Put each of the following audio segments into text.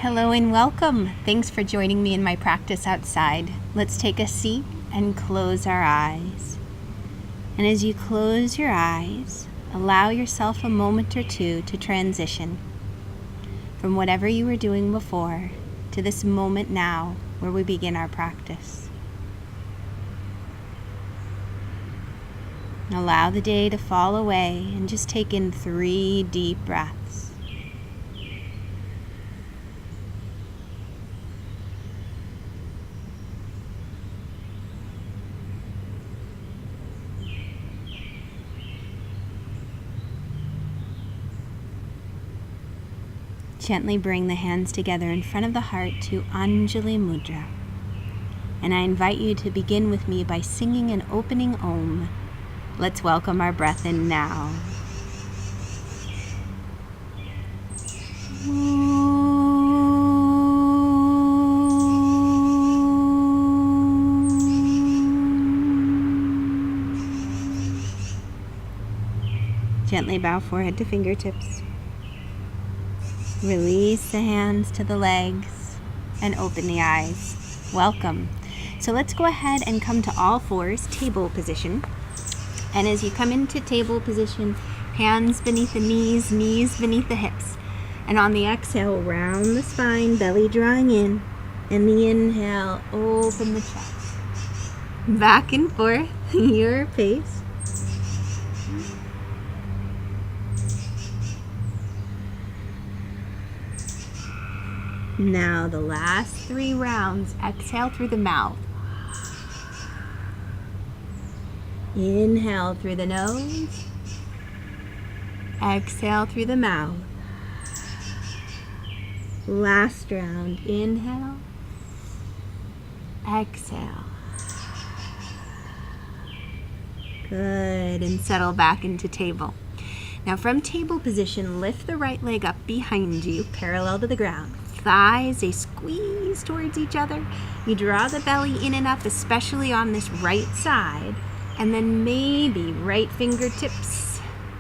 Hello and welcome. Thanks for joining me in my practice outside. Let's take a seat and close our eyes. And as you close your eyes, allow yourself a moment or two to transition from whatever you were doing before to this moment now where we begin our practice. Allow the day to fall away and just take in 3 deep breaths. Gently bring the hands together in front of the heart to Anjali Mudra. And I invite you to begin with me by singing an opening Om. Let's welcome our breath in now. Gently bow forehead to fingertips. Release the hands to the legs and open the eyes. Welcome. So let's go ahead and come to all fours, table position. And as you come into table position, hands beneath the knees, knees beneath the hips. And on the exhale, round the spine, belly drawing in. And the inhale, open the chest. Back and forth, your pace. Now the last 3 rounds, exhale through the mouth. Inhale through the nose. Exhale through the mouth. Last round, inhale. Exhale. Good, and settle back into table. Now from table position, lift the right leg up behind you, parallel to the ground. Thighs, they squeeze towards each other. You draw the belly in and up, especially on this right side. And then maybe right fingertips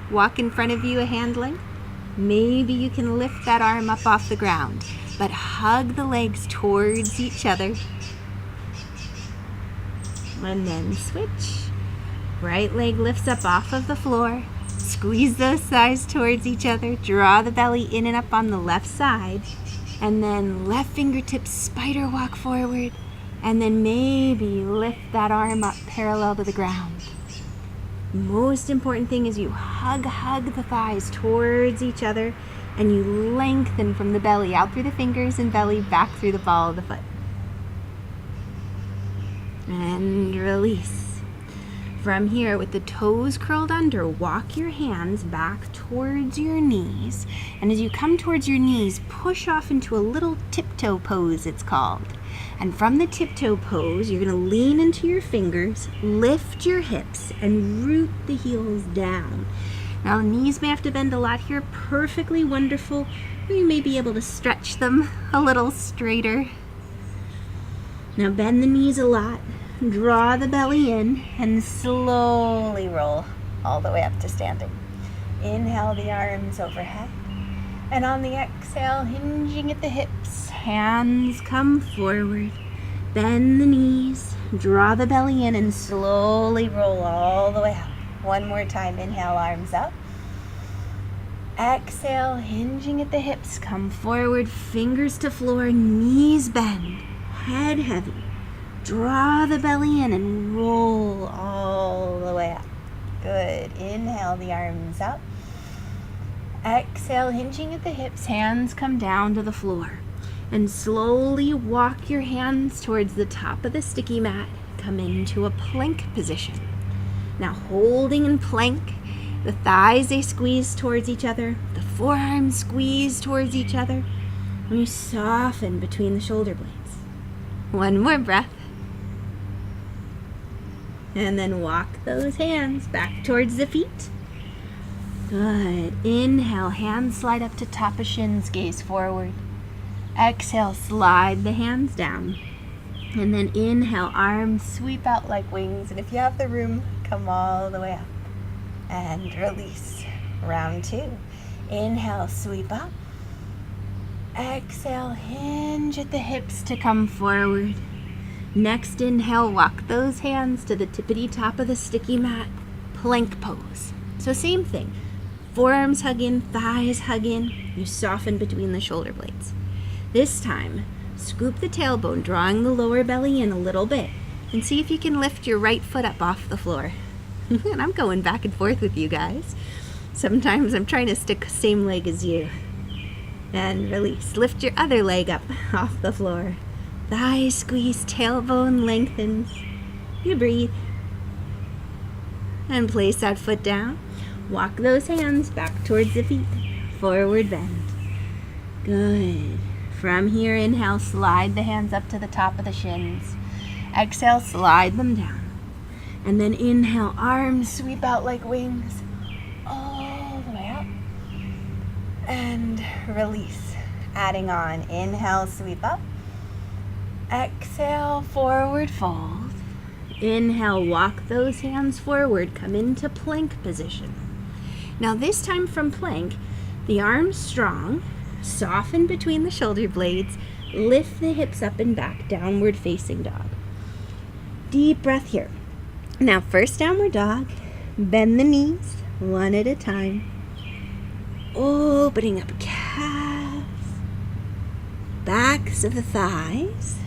walk in front of you a hand length. Maybe you can lift that arm up off the ground. But hug the legs towards each other. And then switch. Right leg lifts up off of the floor. Squeeze those thighs towards each other. Draw the belly in and up on the left side. And then left fingertips spider walk forward. And then maybe lift that arm up parallel to the ground. Most important thing is you hug the thighs towards each other. And you lengthen from the belly out through the fingers and belly back through the ball of the foot. And release. From here, with the toes curled under, walk your hands back towards your knees. And as you come towards your knees, push off into a little tiptoe pose, it's called. And from the tiptoe pose, you're going to lean into your fingers, lift your hips, and root the heels down. Now, the knees may have to bend a lot here. Perfectly wonderful. You may be able to stretch them a little straighter. Now, bend the knees a lot. Draw the belly in and slowly roll all the way up to standing. Inhale the arms overhead. And on the exhale, hinging at the hips, hands come forward. Bend the knees, draw the belly in and slowly roll all the way up. One more time, inhale, arms up. Exhale, hinging at the hips, come forward, fingers to floor, knees bend, head heavy. Draw the belly in and roll all the way up. Good. Inhale the arms up. Exhale, hinging at the hips, hands come down to the floor. And slowly walk your hands towards the top of the sticky mat. Come into a plank position. Now holding in plank, the thighs, they squeeze towards each other. The forearms squeeze towards each other. And you soften between the shoulder blades. One more breath. And then walk those hands back towards the feet. Good. Inhale, hands slide up to top of shins, gaze forward. Exhale, slide the hands down. And then inhale, arms sweep out like wings. And if you have the room, come all the way up. And release. Round 2. Inhale, sweep up. Exhale, hinge at the hips to come forward. Next inhale, walk those hands to the tippity top of the sticky mat, plank pose. So same thing, forearms hug in, thighs hug in, you soften between the shoulder blades. This time, scoop the tailbone, drawing the lower belly in a little bit, and see if you can lift your right foot up off the floor. And I'm going back and forth with you guys. Sometimes I'm trying to stick the same leg as you. And release. Lift your other leg up off the floor. Thighs squeeze, tailbone lengthens. You breathe. And place that foot down. Walk those hands back towards the feet. Forward bend. Good. From here, inhale, slide the hands up to the top of the shins. Exhale, slide them down. And then inhale, arms sweep out like wings. All the way up. And release. Adding on. Inhale, sweep up. Exhale, forward fold. Inhale, walk those hands forward. Come into plank position. Now this time from plank, the arms strong, soften between the shoulder blades, lift the hips up and back, downward facing dog. Deep breath here. Now first downward dog, bend the knees one at a time, opening up calves, backs of the thighs,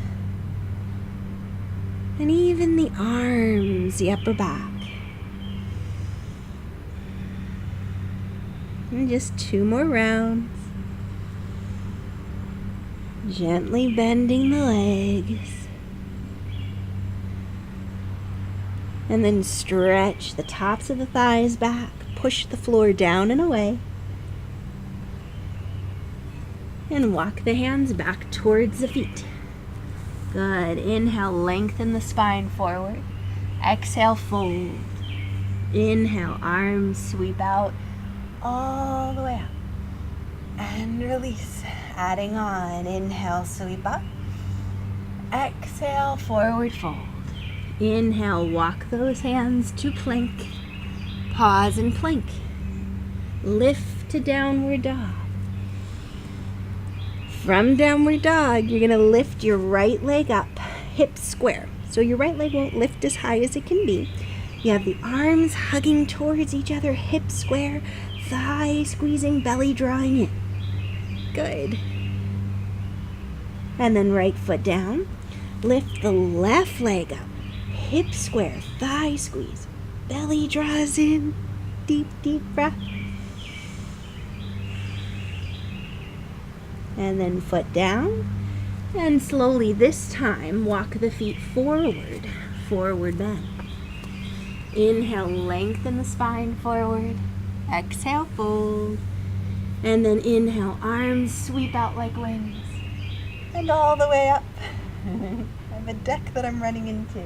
and even the arms, the upper back. And just 2 more rounds. Gently bending the legs. And then stretch the tops of the thighs back. Push the floor down and away. And walk the hands back towards the feet. Good. Inhale, lengthen the spine forward. Exhale, fold. Inhale, arms sweep out all the way up. And release. Adding on. Inhale, sweep up. Exhale, forward fold. Inhale, walk those hands to plank. Pause and plank. Lift to downward dog. From downward dog, you're going to lift your right leg up, hips square. So your right leg won't lift as high as it can be. You have the arms hugging towards each other, hips square, thighs squeezing, belly drawing in. Good. And then right foot down. Lift the left leg up, hips square, thigh squeeze, belly draws in. Deep, deep breath. And then foot down, and slowly this time walk the feet forward, forward bend. Inhale, lengthen the spine forward. Exhale, fold. And then inhale, arms sweep out like wings. And all the way up. I have a deck that I'm running into.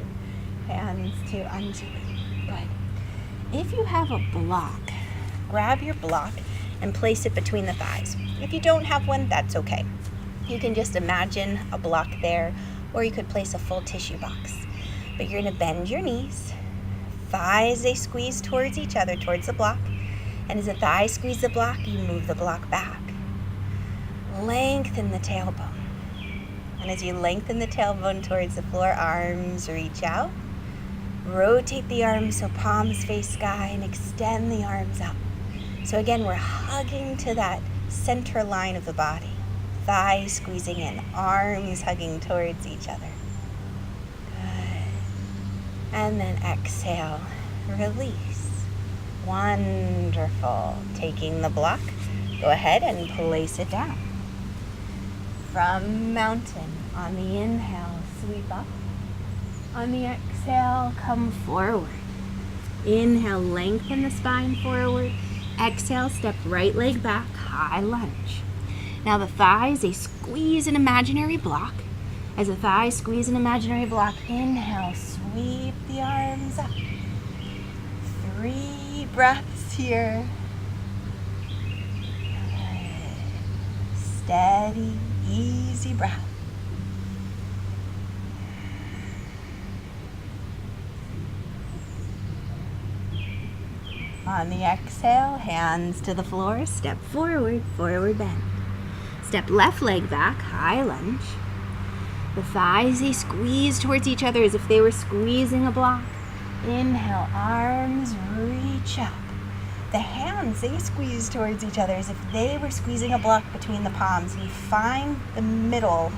Hands to undo. Good. If you have a block, grab your block and place it between the thighs. If you don't have one, that's okay. You can just imagine a block there, or you could place a full tissue box. But you're gonna bend your knees. Thighs, they squeeze towards each other, towards the block. And as the thighs squeeze the block, you move the block back. Lengthen the tailbone. And as you lengthen the tailbone towards the floor, arms reach out. Rotate the arms so palms face sky and extend the arms up. So again, we're hugging to that center line of the body. Thighs squeezing in, arms hugging towards each other. Good. And then exhale, release. Wonderful. Taking the block, go ahead and place it down. From mountain, on the inhale, sweep up. On the exhale, come forward. Inhale, lengthen the spine forward. Exhale, step right leg back, high lunge. Now the thighs, they squeeze an imaginary block. As the thighs squeeze an imaginary block, inhale, sweep the arms up. 3 breaths here. Steady, easy breath. On the exhale, hands to the floor, step forward, forward bend. Step left leg back, high lunge. The thighs, they squeeze towards each other as if they were squeezing a block. Inhale, arms reach up. The hands, they squeeze towards each other as if they were squeezing a block between the palms. You find the middle.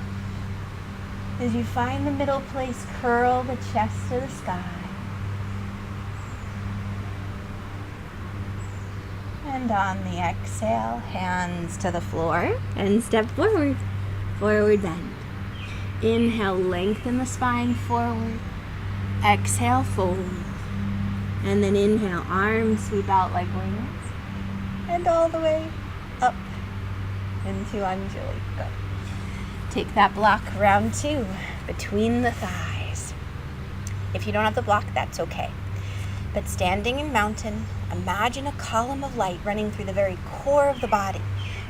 As you find the middle place, curl the chest to the sky. And on the exhale, hands to the floor and step forward. Forward bend. Inhale, lengthen the spine forward. Exhale, fold. And then inhale, arms sweep out like wings. And all the way up into Anjali. Good. Take that block, round 2, between the thighs. If you don't have the block, that's okay. But standing in mountain, imagine a column of light running through the very core of the body,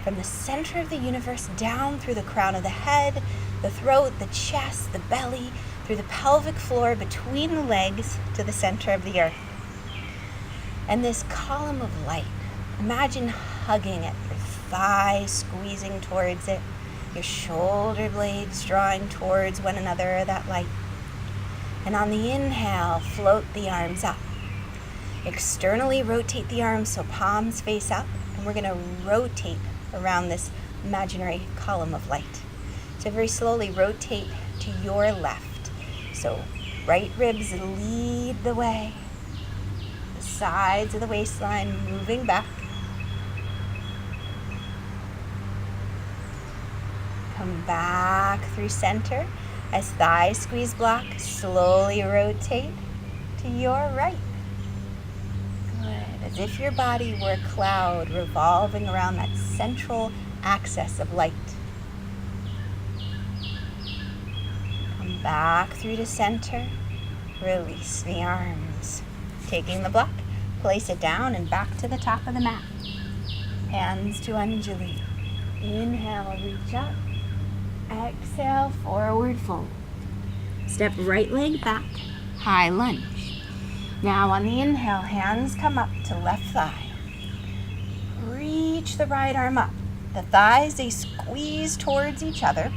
from the center of the universe down through the crown of the head, the throat, the chest, the belly, through the pelvic floor, between the legs to the center of the earth. And this column of light, imagine hugging it, your thighs squeezing towards it, your shoulder blades drawing towards one another, that light. And on the inhale, float the arms up. Externally rotate the arms so palms face up, and we're going to rotate around this imaginary column of light. So very slowly rotate to your left. So right ribs lead the way. The sides of the waistline moving back. Come back through center. As thighs squeeze block, slowly rotate to your right. Good. As if your body were a cloud revolving around that central axis of light. Come back through to center. Release the arms. Taking the block, place it down and back to the top of the mat. Hands to Anjali. Inhale, reach up. Exhale, forward fold. Step right leg back, high lunge. Now on the inhale, hands come up to left thigh. Reach the right arm up. The thighs, they squeeze towards each other.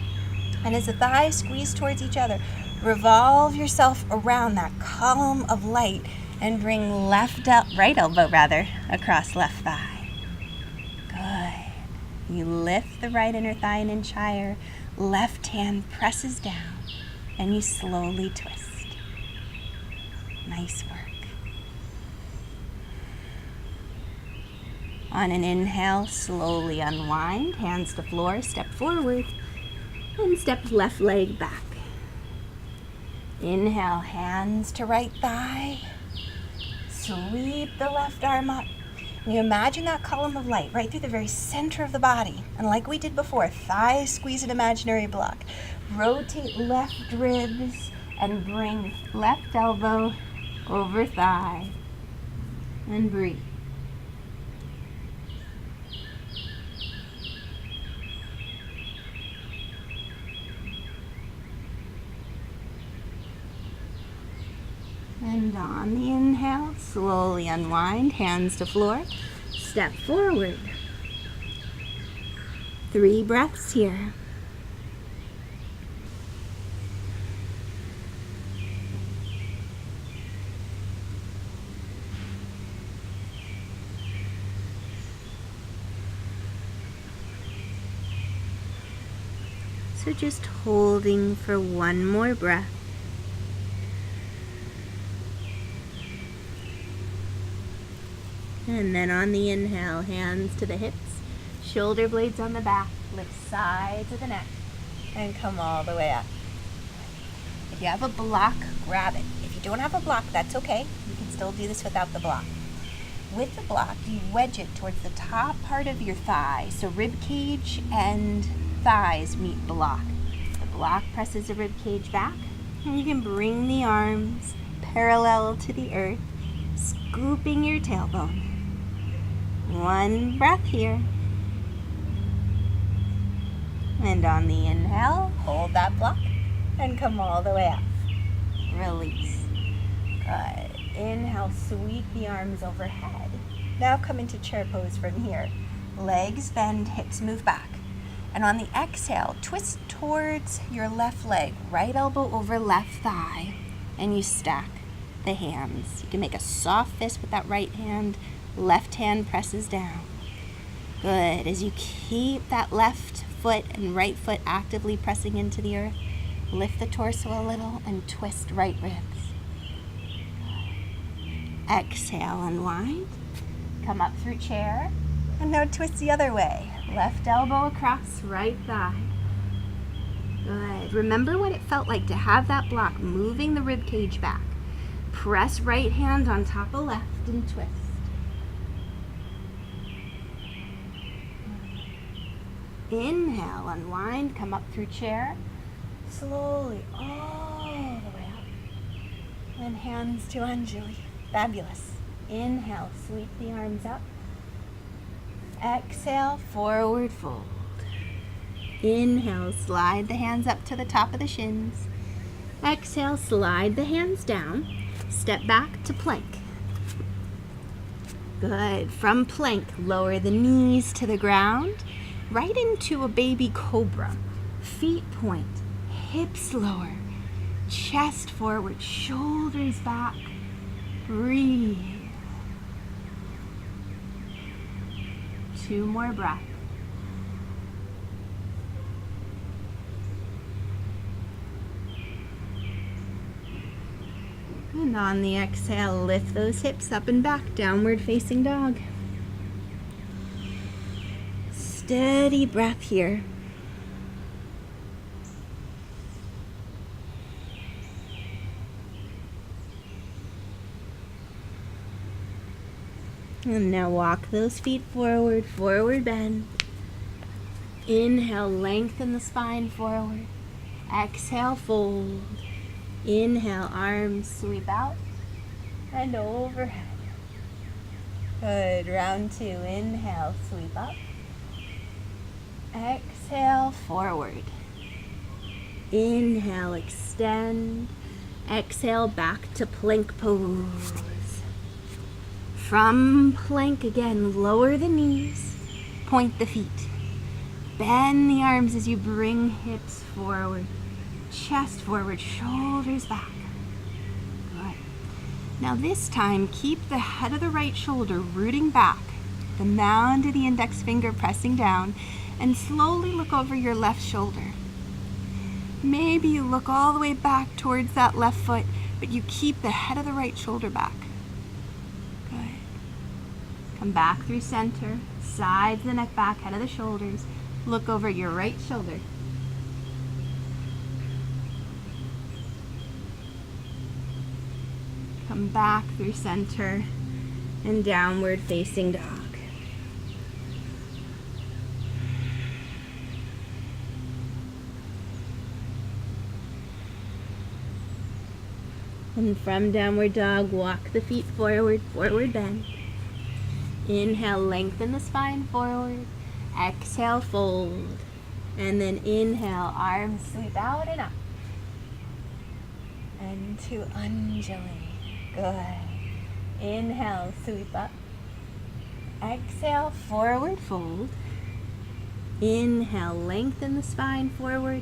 And as the thighs squeeze towards each other, revolve yourself around that column of light and bring right elbow across left thigh. Good. You lift the right inner thigh an inch higher. Left hand presses down, and you slowly twist. Nice work. On an inhale, slowly unwind, hands to floor, step forward, and step left leg back. Inhale, hands to right thigh. Sweep the left arm up. And you imagine that column of light right through the very center of the body. And like we did before, thighs squeeze an imaginary block. Rotate left ribs and bring left elbow over thigh. And breathe. And on the inhale, slowly unwind, hands to floor, step forward. 3 breaths here. So just holding for one more breath. And then on the inhale, hands to the hips, shoulder blades on the back, lift sides of the neck, and come all the way up. If you have a block, grab it. If you don't have a block, that's okay. You can still do this without the block. With the block, you wedge it towards the top part of your thigh. So rib cage and thighs meet the block. The block presses the rib cage back, and you can bring the arms parallel to the earth, scooping your tailbone. One breath here. And on the inhale, hold that block and come all the way up. Release. Good. Inhale, sweep the arms overhead. Now come into chair pose from here. Legs bend, hips move back. And on the exhale, twist towards your left leg, right elbow over left thigh, and you stack the hands. You can make a soft fist with that right hand, left hand presses down. Good. As you keep that left foot and right foot actively pressing into the earth, lift the torso a little and twist right ribs. Exhale, unwind. Come up through chair. And now twist the other way. Left elbow across, right thigh. Good. Remember what it felt like to have that block, moving the rib cage back. Press right hand on top of left and twist. Inhale, unwind, come up through chair. Slowly, all the way up. And hands to Anjali. Fabulous. Inhale, sweep the arms up. Exhale, forward fold. Inhale, slide the hands up to the top of the shins. Exhale, slide the hands down. Step back to plank. Good. From plank, lower the knees to the ground, right into a baby cobra. Feet point, hips lower, chest forward, shoulders back. Breathe. 2 more breaths. And on the exhale, lift those hips up and back, downward facing dog. Steady breath here. And now walk those feet forward, forward bend. Inhale, lengthen the spine forward. Exhale, fold. Inhale, arms sweep out and overhead. Good. Round 2. Inhale, sweep up. Exhale, forward. Inhale, extend. Exhale, back to plank pose. From plank again, lower the knees, point the feet. Bend the arms as you bring hips forward, chest forward, shoulders back. Good. Now this time, keep the head of the right shoulder rooting back, the mound of the index finger pressing down, and slowly look over your left shoulder. Maybe you look all the way back towards that left foot, but you keep the head of the right shoulder back. Come back through center, sides the neck back, head of the shoulders. Look over your right shoulder. Come back through center and downward facing dog. And from downward dog, walk the feet forward, forward bend. Inhale, lengthen the spine forward. Exhale, fold. And then inhale, arms sweep out and up. And to Anjali. Good. Inhale, sweep up. Exhale, forward fold. Inhale, lengthen the spine forward.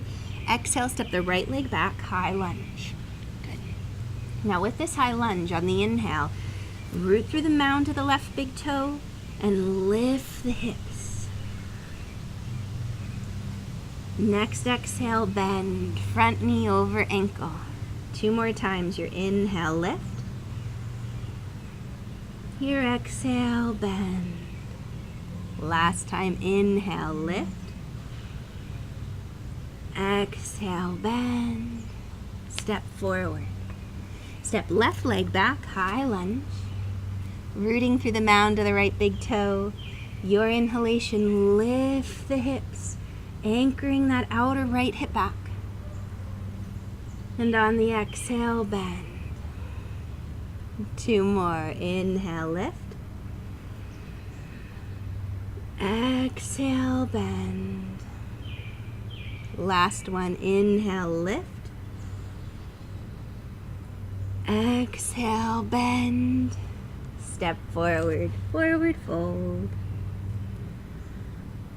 Exhale, step the right leg back, high lunge. Good. Now with this high lunge on the inhale, root through the mound to the left big toe and lift the hips. Next exhale, bend front knee over ankle. 2 more times. Your inhale, lift. Your exhale, bend. Last time, inhale, lift. Exhale, bend. Step forward. Step left leg back, high lunge. Rooting through the mound of the right big toe. Your inhalation, lift the hips, anchoring that outer right hip back. And on the exhale, bend. 2 more. Inhale, lift. Exhale, bend. Last one. Inhale, lift. Exhale, bend. Step forward, forward fold.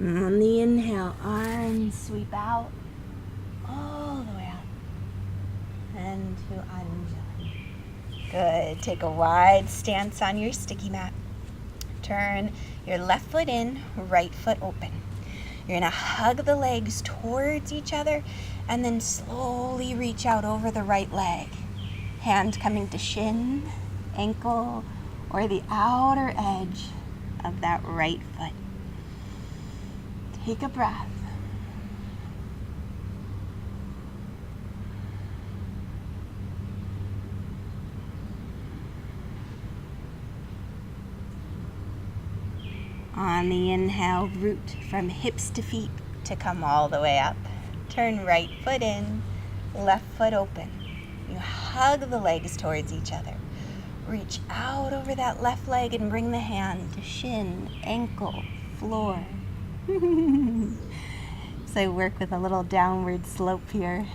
On the inhale, arms sweep out all the way up and to Anjali. Good. Take a wide stance on your sticky mat. Turn your left foot in, right foot open. You're going to hug the legs towards each other and then slowly reach out over the right leg. Hand coming to shin, ankle, or the outer edge of that right foot. Take a breath. On the inhale, root from hips to feet to come all the way up. Turn right foot in, left foot open. You hug the legs towards each other. Reach out over that left leg and bring the hand to shin, ankle, floor. So I work with a little downward slope here.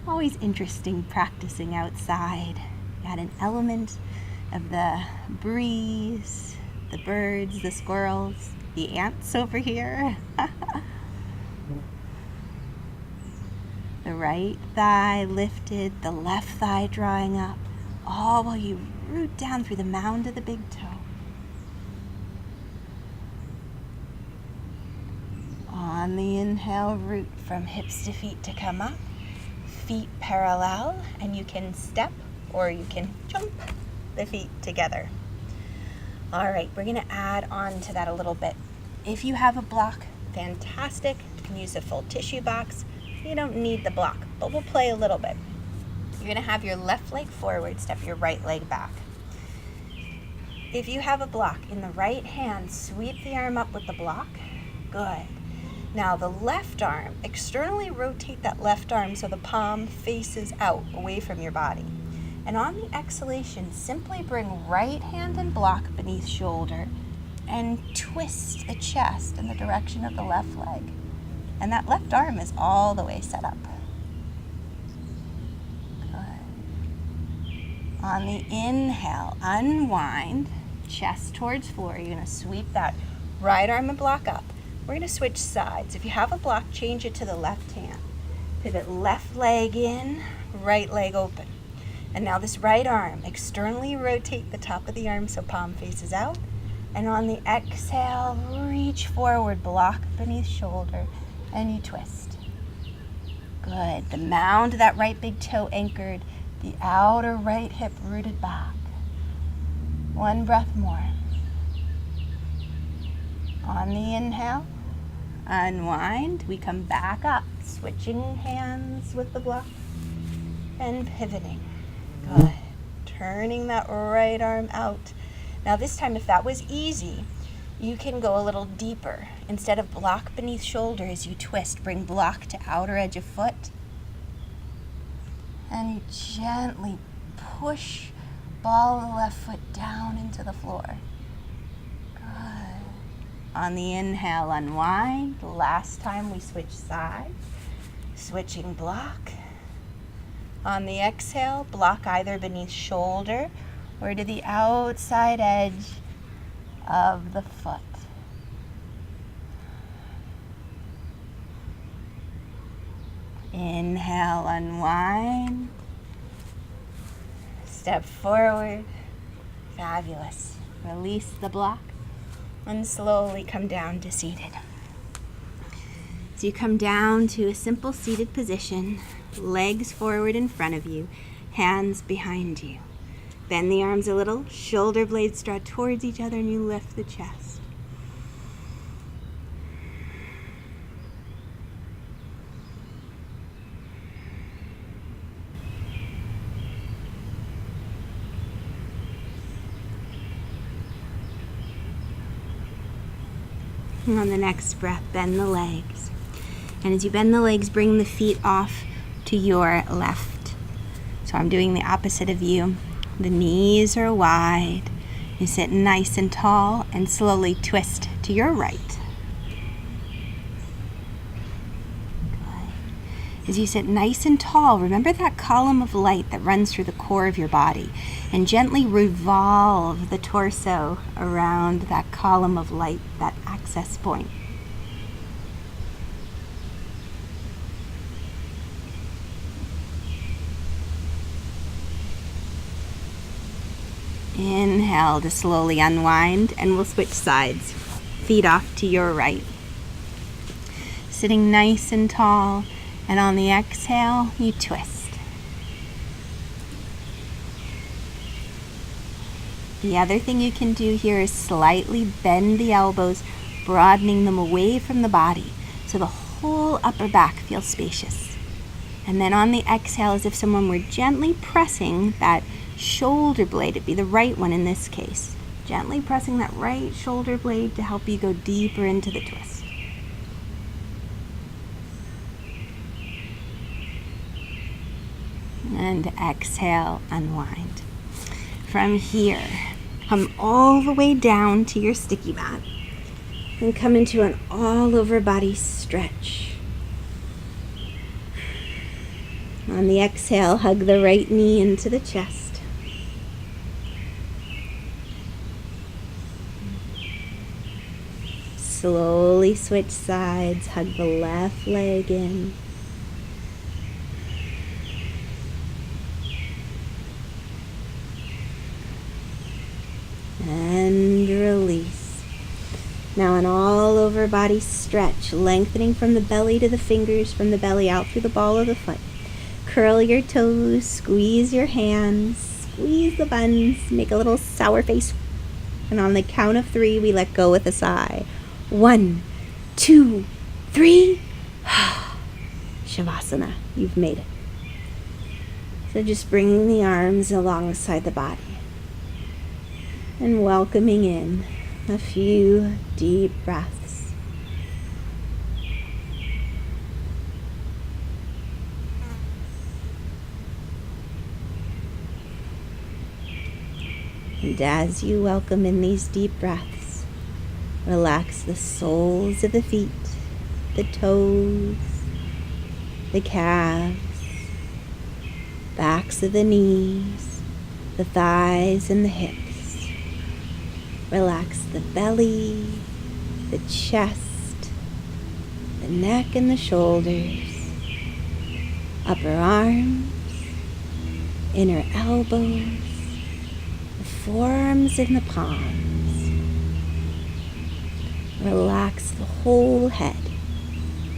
Always interesting practicing outside. Got an element of the breeze, the birds, the squirrels, the ants over here. The right thigh lifted, the left thigh drawing up, all while you root down through the mound of the big toe. On the inhale, root from hips to feet to come up, feet parallel, and you can step or you can jump the feet together. All right, we're gonna add on to that a little bit. If you have a block, fantastic. You can use a full tissue box. You don't need the block, but we'll play a little bit. You're gonna have your left leg forward, step your right leg back. If you have a block in the right hand, sweep the arm up with the block. Good. Now the left arm, externally rotate that left arm so the palm faces out, away from your body. And on the exhalation, simply bring right hand and block beneath shoulder and twist the chest in the direction of the left leg. And that left arm is all the way set up. Good. On the inhale, unwind, chest towards floor. You're going to sweep that right arm and block up. We're going to switch sides. If you have a block, change it to the left hand. Pivot left leg in, right leg open. And now this right arm, externally rotate the top of the arm so palm faces out. And on the exhale, reach forward, block beneath shoulder, and you twist. Good. The mound of that right big toe anchored, the outer right hip rooted back. One breath more. On the inhale, unwind. We come back up, switching hands with the block and pivoting. Good. Turning that right arm out. Now this time, if that was easy, you can go a little deeper. Instead of block beneath shoulder, as you twist, bring block to outer edge of foot. And you gently push ball of the left foot down into the floor. Good. On the inhale, unwind. Last time we switch sides. Switching block. On the exhale, block either beneath shoulder or to the outside edge of the foot. Inhale, unwind. Step forward. Fabulous. Release the block and slowly come down to seated. So you come down to a simple seated position, legs forward in front of you, hands behind you. Bend the arms a little, shoulder blades draw towards each other, and you lift the chest. And on the next breath, bend the legs. And as you bend the legs, bring the feet off to your left. So I'm doing the opposite of you. The knees are wide. You sit nice and tall and slowly twist to your right. Good. As you sit nice and tall, remember that column of light that runs through the core of your body, and gently revolve the torso around that column of light, that access point. inhale to slowly unwind, and we'll switch sides. Feet off to your right. Sitting nice and tall, and on the exhale, you twist. The other thing you can do here is slightly bend the elbows, broadening them away from the body so the whole upper back feels spacious. And then on the exhale, as if someone were gently pressing that shoulder blade, it'd be the right one in this case, gently pressing that right shoulder blade to help you go deeper into the twist. And exhale, unwind. From here, come all the way down to your sticky mat and come into an all over body stretch. On the exhale, hug the right knee into the chest. Slowly switch sides, hug the left leg in. And release. Now an all over body stretch, lengthening from the belly to the fingers, from the belly out through the ball of the foot. Curl your toes, squeeze your hands, squeeze the buns, make a little sour face. And on the count of 3, we let go with a sigh. 1, 2, 3. Shavasana, you've made it. So just bringing the arms alongside the body and welcoming in a few deep breaths. And as you welcome in these deep breaths, relax the soles of the feet, the toes, the calves, backs of the knees, the thighs and the hips. Relax the belly, the chest, the neck and the shoulders, upper arms, inner elbows, the forearms and the palms. Relax the whole head,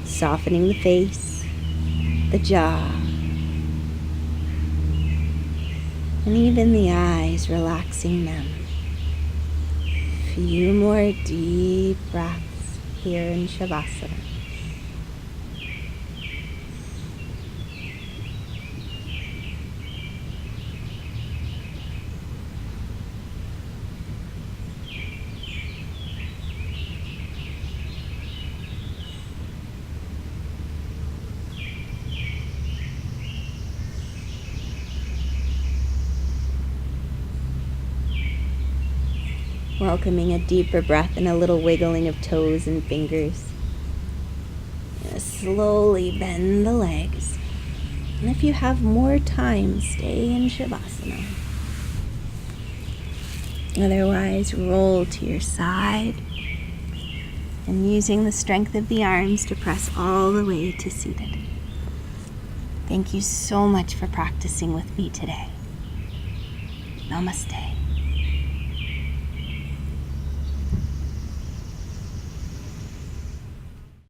softening the face, the jaw, and even the eyes, relaxing them. Few more deep breaths here in Shavasana. Welcoming a deeper breath and a little wiggling of toes and fingers. Slowly bend the legs. And if you have more time, stay in Shavasana. Otherwise, roll to your side and using the strength of the arms to press all the way to seated. Thank you so much for practicing with me today. Namaste.